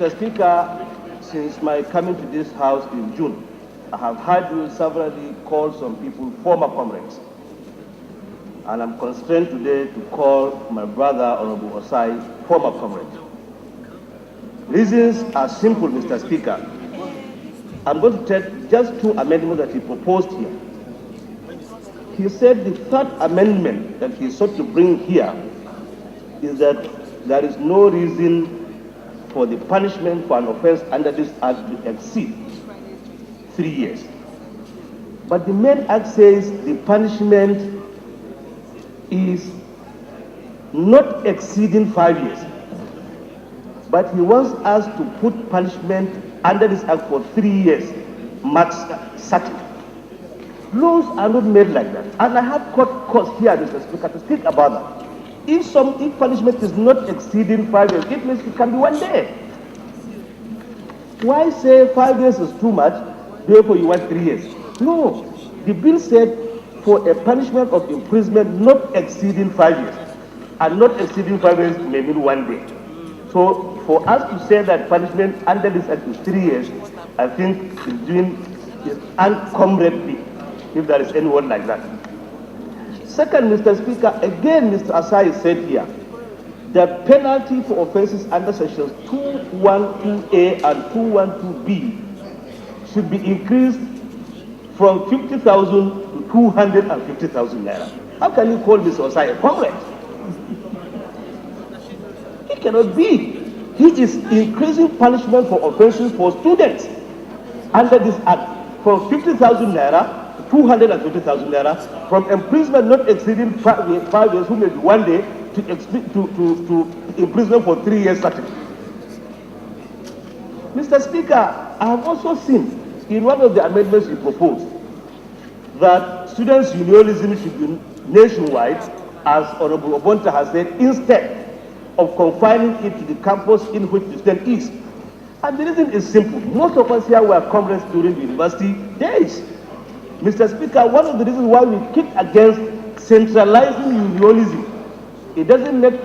Mr. Speaker, since my coming to this House in June, I have heard you severally call some people former comrades. And I'm constrained today to call my brother, Honorable Osai, former comrade. Reasons are simple, Mr. Speaker. I'm going to take just two amendments that he proposed here. He said the third amendment that he sought to bring here is that there is no reason for the punishment for an offense under this act to exceed 3 years. But the main act says the punishment is not exceeding 5 years. But he wants us to put punishment under this act for 3 years, max certain. Laws are not made like that. And I have court here, Mr. Speaker, to speak about that. If punishment is not exceeding 5 years, it means it can be 1 day. Why say 5 years is too much, therefore you want 3 years? No. The bill said for a punishment of imprisonment not exceeding 5 years. And not exceeding 5 years may mean 1 day. So for us to say that punishment under this act is 3 years, I think is uncomradely, if there is any word like that. Second, Mr. Speaker, again, Mr. Asai said here, the penalty for offenses under sections 212A and 212B should be increased from 50,000 to 250,000 naira. How can you call Mr. Asai a comrade? It cannot be. He is increasing punishment for offenses for students under this act from 50,000 naira 250,000 naira, from imprisonment not exceeding 5 years, who may be 1 day, to imprisonment for 3 years certain. Mr. Speaker, I have also seen in one of the amendments you proposed that students' unionism should be nationwide, as Honorable Obonta has said, instead of confining it to the campus in which the student is. And the reason is simple. Most of us here were comrades during the university days. Mr. Speaker, one of the reasons why we kick against centralizing unionism, it doesn't make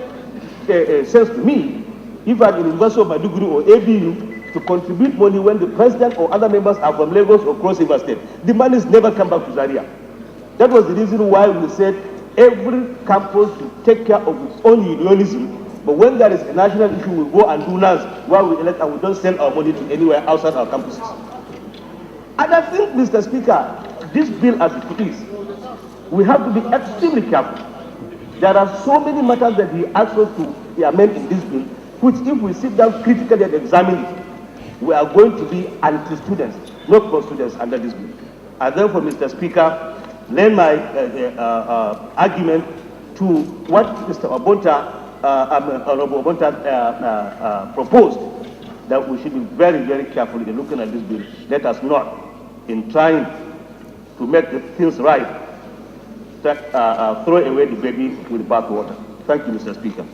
sense to me if I'm in the University of Maiduguri or ABU to contribute money when the president or other members are from Lagos or Cross River State. The money never come back to Zaria. That was the reason why we said every campus should take care of its own unionism, but when there is a national issue, we go and do NAS while we elect and we don't send our money to anywhere outside our campuses. And I think, Mr. Speaker, this bill as it is, we have to be extremely careful. There are so many matters that he asks us to amend in this bill, which if we sit down critically and examine it, we are going to be anti-students, not pro-students under this bill. And therefore, Mr. Speaker, lend my argument to what Mr. Honorable Obonta proposed, that we should be very, very careful in looking at this bill. Let us not, in trying to make the things right, throw away the baby with the bathwater. Thank you, Mr. Speaker.